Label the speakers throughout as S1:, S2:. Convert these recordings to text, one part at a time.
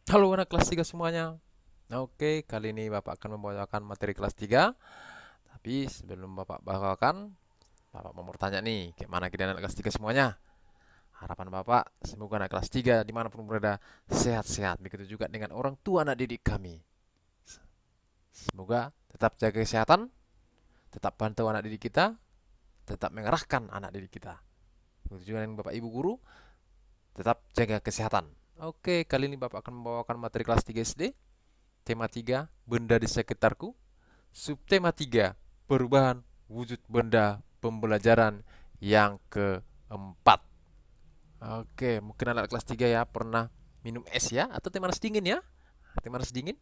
S1: Halo anak kelas 3 semuanya. Oke, kali ini Bapak akan membawakan materi kelas 3. Tapi sebelum Bapak bawakan, Bapak mau bertanya nih, gimana kita anak kelas 3 semuanya? Harapan Bapak, semoga anak kelas 3 dimanapun berada, sehat-sehat. Begitu juga dengan orang tua anak didik kami. Semoga tetap jaga kesehatan, tetap bantu anak didik kita, tetap mengerahkan anak didik kita. Begitu juga dengan Bapak Ibu Guru, tetap jaga kesehatan. Oke, kali ini Bapak akan membawakan materi kelas 3 SD. Tema 3, benda di sekitarku. Subtema 3, perubahan wujud benda pembelajaran yang keempat. Oke, mungkin anak kelas 3 ya pernah minum es ya atau teh manis dingin ya. Teh manis dingin.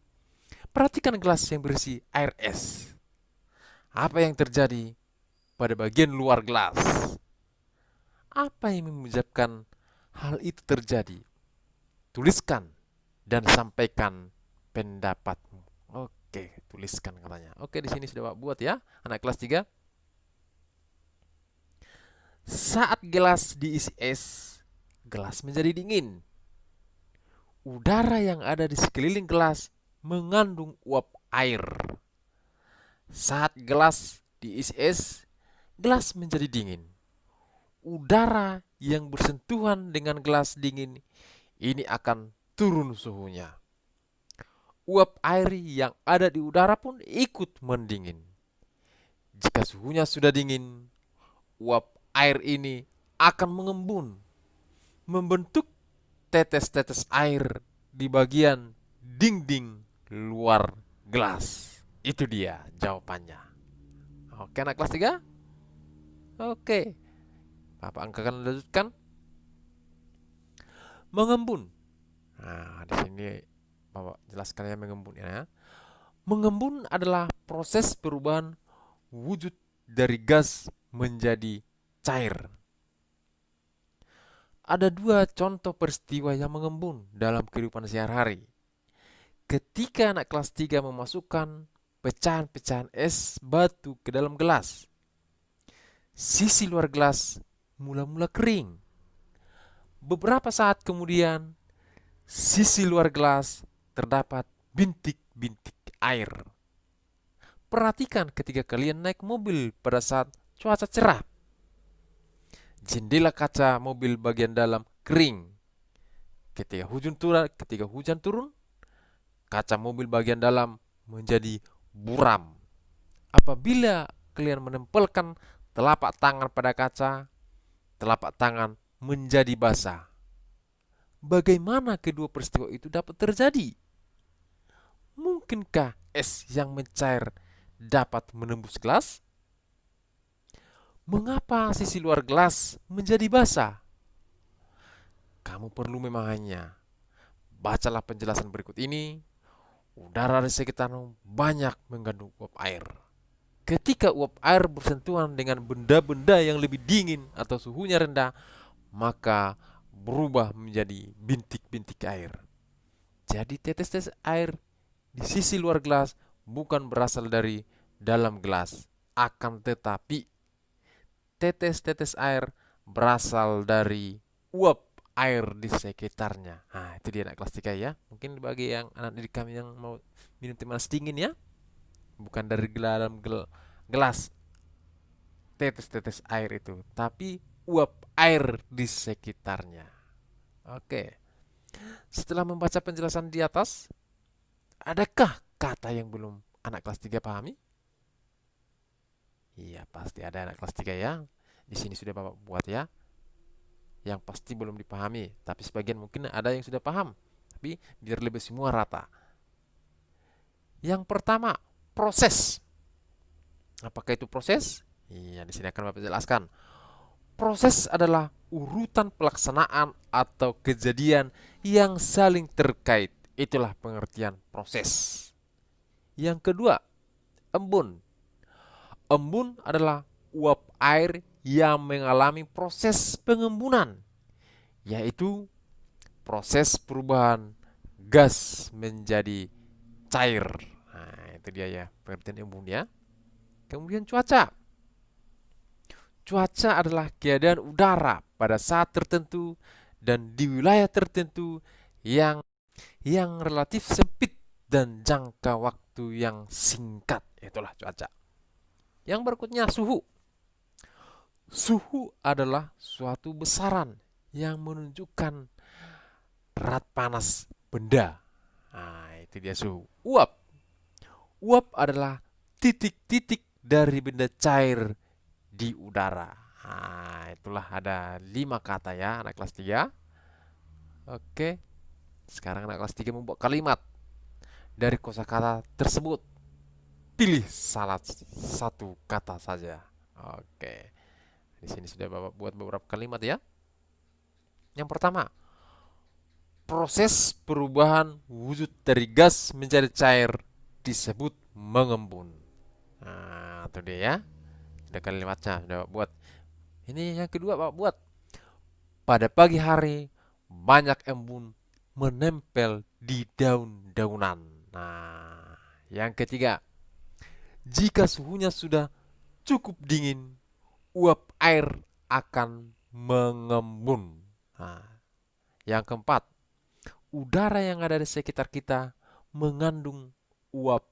S1: Perhatikan gelas yang berisi air es. Apa yang terjadi pada bagian luar gelas? Apa yang menyebabkan hal itu terjadi? Tuliskan dan sampaikan pendapatmu. Oke, tuliskan katanya. Oke, di sini sudah Pak buat ya, anak kelas 3. Saat gelas diisi es, gelas menjadi dingin. Udara yang ada di sekeliling gelas mengandung uap air. Saat gelas diisi es, gelas menjadi dingin. Udara yang bersentuhan dengan gelas dingin ini akan turun suhunya. Uap air yang ada di udara pun ikut mendingin. Jika suhunya sudah dingin, uap air ini akan mengembun, membentuk tetes-tetes air di bagian dinding luar gelas. Itu dia jawabannya. Oke, anak kelas 3? Oke. Bapak angka akan lanjutkan. Mengembun. Nah, di sini Bapak jelaskan ya mengembun ya. Mengembun adalah proses perubahan wujud dari gas menjadi cair. Ada dua contoh peristiwa yang mengembun dalam kehidupan sehari-hari. Ketika anak kelas 3 memasukkan pecahan-pecahan es batu ke dalam gelas, sisi luar gelas mula-mula kering. Beberapa saat kemudian, sisi luar gelas terdapat bintik-bintik air. Perhatikan ketika kalian naik mobil pada saat cuaca cerah. Jendela kaca mobil bagian dalam kering. Ketika hujan turun, kaca mobil bagian dalam menjadi buram. Apabila kalian menempelkan telapak tangan pada kaca, telapak tangan menjadi basah. Bagaimana kedua peristiwa itu dapat terjadi? Mungkinkah es yang mencair dapat menembus gelas? Mengapa sisi luar gelas menjadi basah? Kamu perlu memahaminya. Bacalah penjelasan berikut ini. Udara di sekitarmu banyak mengandung uap air. Ketika uap air bersentuhan dengan benda-benda yang lebih dingin atau suhunya rendah, maka berubah menjadi bintik-bintik air. Jadi tetes-tetes air di sisi luar gelas bukan berasal dari dalam gelas, akan tetapi tetes-tetes air berasal dari uap air di sekitarnya. Nah, itu dia anak kelas 3 ya. Mungkin bagi yang anak didik kami yang mau minum teh manis dingin ya, bukan dari dalam gelas tetes-tetes air itu, tapi uap air di sekitarnya. Oke. Setelah membaca penjelasan di atas, adakah kata yang belum anak kelas 3 pahami? Iya, pasti ada anak kelas 3 ya. Di sini sudah Bapak buat ya. Yang pasti belum dipahami, tapi sebagian mungkin ada yang sudah paham. Tapi biar lebih semua rata. Yang pertama, proses. Apakah itu proses? Iya, di sini akan Bapak jelaskan. Proses adalah urutan pelaksanaan atau kejadian yang saling terkait. Itulah pengertian proses. Yang kedua, embun. Embun adalah uap air yang mengalami proses pengembunan, yaitu proses perubahan gas menjadi cair. Nah, itu dia ya pengertian embun ya. Kemudian cuaca. Cuaca adalah keadaan udara pada saat tertentu dan di wilayah tertentu yang yang relatif sempit dan jangka waktu yang singkat. Itulah cuaca. Yang berikutnya suhu. Suhu adalah suatu besaran yang menunjukkan berat panas benda. Nah, itu dia suhu. Uap. Uap adalah titik-titik dari benda cair di udara. Nah, itulah ada 5 kata ya anak kelas 3. Oke, sekarang anak kelas 3 membuat kalimat dari kosakata tersebut. Pilih salah satu kata saja. Oke, di sini sudah Bapak buat beberapa kalimat ya. Yang pertama, proses perubahan wujud dari gas menjadi cair disebut mengembun. Nah, itu dia ya. Ada kalimatnya sudah Bapak buat. Ini yang kedua Bapak buat. Pada pagi hari banyak embun menempel di daun-daunan. Nah, yang ketiga, jika suhunya sudah cukup dingin, uap air akan mengembun. Nah, yang keempat, udara yang ada di sekitar kita mengandung uap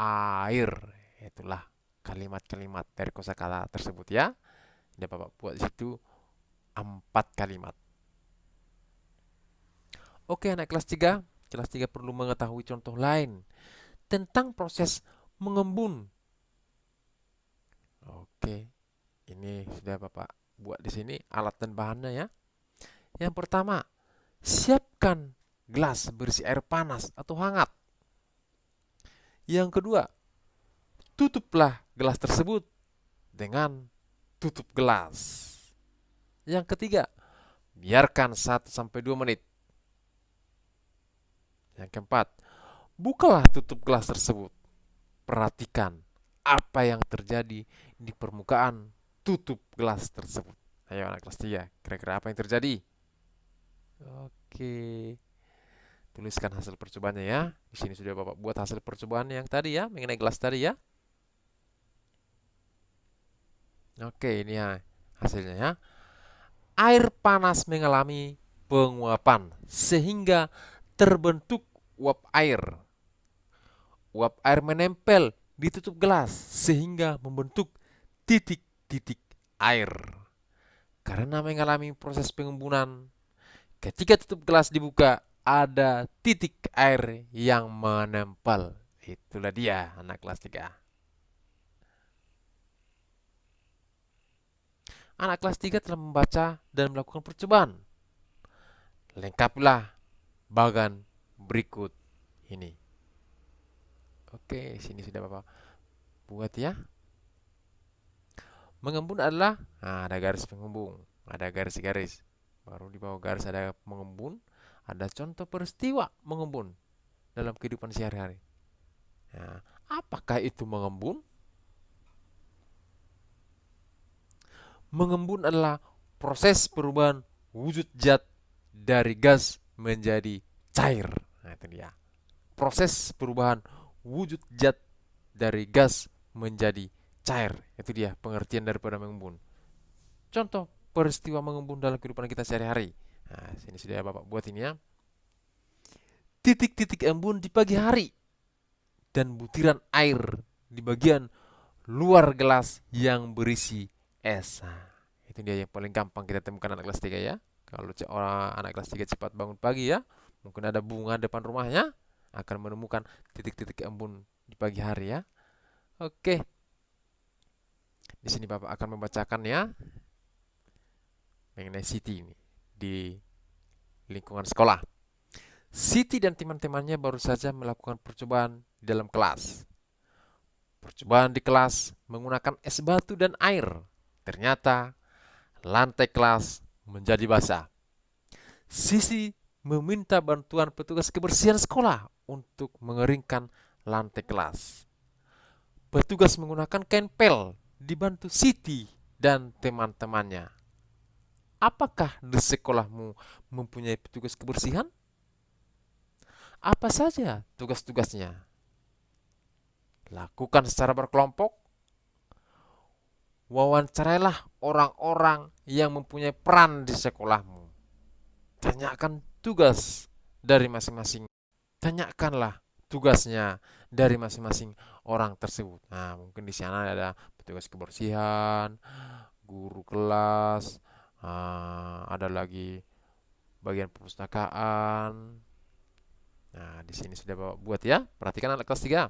S1: air. Itulah kalimat-kalimat dari kosakata tersebut ya. Ini Bapak buat di situ 4 kalimat. Oke, anak kelas 3. Kelas 3 perlu mengetahui contoh lain tentang proses mengembun. Oke, ini sudah Bapak buat di sini alat dan bahannya ya. Yang pertama, siapkan gelas berisi air panas atau hangat. Yang kedua, tutuplah gelas tersebut dengan tutup gelas. Yang ketiga, biarkan 1-2 menit. Yang keempat, bukalah tutup gelas tersebut. Perhatikan apa yang terjadi di permukaan tutup gelas tersebut. Ayo anak kelas 3, kira-kira apa yang terjadi? Oke, tuliskan hasil percobaannya ya. Di sini sudah Bapak buat hasil percobaan yang tadi ya, mengenai gelas tadi ya. Oke, ini ya hasilnya ya. Air panas mengalami penguapan sehingga terbentuk uap air. Uap air menempel di tutup gelas sehingga membentuk titik-titik air. Karena mengalami proses pengembunan, ketika tutup gelas dibuka, ada titik air yang menempel. Itulah dia anak kelas 3. Anak kelas 3 telah membaca dan melakukan percobaan. Lengkapilah bagan berikut ini. Oke, sini sudah Bapak buat ya. Mengembun adalah, ada garis pengembung, ada garis-garis. Baru di bawah garis ada mengembun, ada contoh peristiwa mengembun dalam kehidupan sehari-hari. Nah, apakah itu mengembun? Mengembun adalah proses perubahan wujud zat dari gas menjadi cair. Nah, itu dia. Proses perubahan wujud zat dari gas menjadi cair. Itu dia pengertian daripada mengembun. Contoh peristiwa mengembun dalam kehidupan kita sehari-hari. Nah, sini sudah Bapak buat ini ya. Titik-titik embun di pagi hari dan butiran air di bagian luar gelas yang berisi es. Nah, itu dia yang paling gampang kita temukan anak kelas 3 ya. Kalau orang anak kelas 3 cepat bangun pagi ya, mungkin ada bunga depan rumahnya, akan menemukan titik-titik embun di pagi hari ya. Oke. Di sini Bapak akan membacakan ya mengenai Siti ini di lingkungan sekolah. Siti dan teman-temannya baru saja melakukan percobaan di dalam kelas. Percobaan di kelas menggunakan es batu dan air. Ternyata lantai kelas menjadi basah. Siti meminta bantuan petugas kebersihan sekolah untuk mengeringkan lantai kelas. Petugas menggunakan kain pel dibantu Siti dan teman-temannya. Apakah di sekolahmu mempunyai petugas kebersihan? Apa saja tugas-tugasnya? Lakukan secara berkelompok. Wawancarailah orang-orang yang mempunyai peran di sekolahmu. Tanyakan tugas dari masing-masing tanyakanlah tugasnya dari masing-masing orang tersebut. Nah, mungkin di sana ada petugas kebersihan, guru kelas, ada lagi bagian perpustakaan. Nah, di sini sudah Bapak buat ya. Perhatikan anak kelas 3.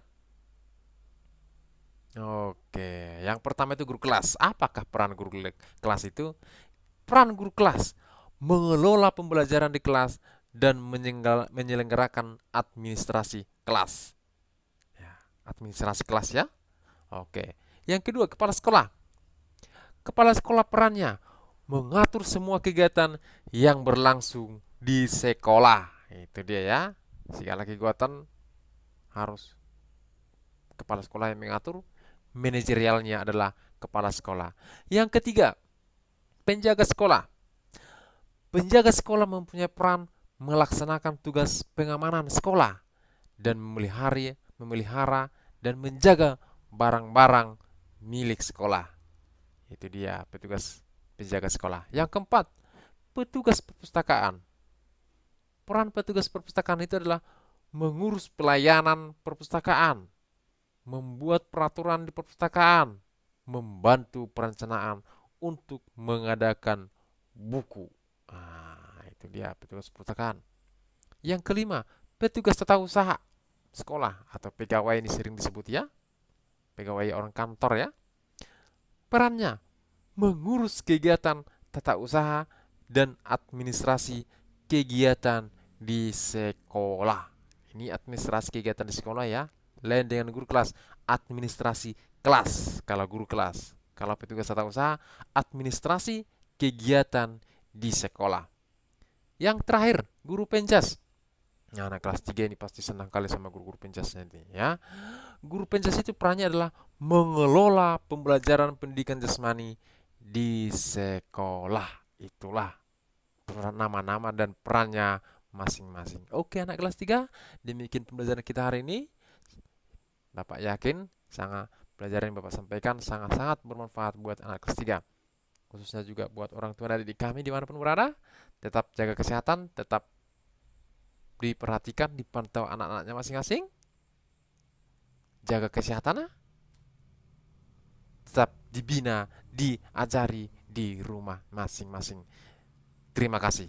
S1: Oke, yang pertama itu guru kelas. Apakah peran kelas itu? Peran guru kelas mengelola pembelajaran di kelas dan menyelenggarakan administrasi kelas. Ya, administrasi kelas ya. Oke. Yang kedua, kepala sekolah. Kepala sekolah perannya mengatur semua kegiatan yang berlangsung di sekolah. Itu dia ya. Segala kegiatan harus kepala sekolah yang mengatur. Manajerialnya adalah kepala sekolah. Yang ketiga, penjaga sekolah. Penjaga sekolah mempunyai peran melaksanakan tugas pengamanan sekolah dan memelihara dan menjaga barang-barang milik sekolah. Itu dia petugas penjaga sekolah. Yang keempat, petugas perpustakaan. Peran petugas perpustakaan itu adalah mengurus pelayanan perpustakaan, membuat peraturan di perpustakaan, membantu perencanaan untuk mengadakan buku. Itu dia petugas perpustakaan. Yang kelima, petugas tata usaha sekolah atau pegawai ini sering disebut ya, pegawai orang kantor ya. Perannya mengurus kegiatan tata usaha dan administrasi kegiatan di sekolah. Ini administrasi kegiatan di sekolah ya. Lain dengan guru kelas, administrasi kelas kalau guru kelas. Kalau petugas tata usaha, administrasi kegiatan di sekolah. Yang terakhir, guru penjas. Nah, anak kelas 3 ini pasti senang kali sama guru-guru penjas nanti ya. Guru penjas itu perannya adalah mengelola pembelajaran pendidikan jasmani di sekolah. Itulah nama-nama dan perannya masing-masing. Oke, anak kelas 3, demikian pembelajaran kita hari ini. Bapak yakin sangat pelajaran yang Bapak sampaikan sangat-sangat bermanfaat buat anak kelas 3. Khususnya juga buat orang tua dan didik kami dimanapun berada. Tetap jaga kesehatan, tetap diperhatikan, dipantau anak-anaknya masing-masing. Jaga kesehatan, tetap dibina, diajari di rumah masing-masing. Terima kasih.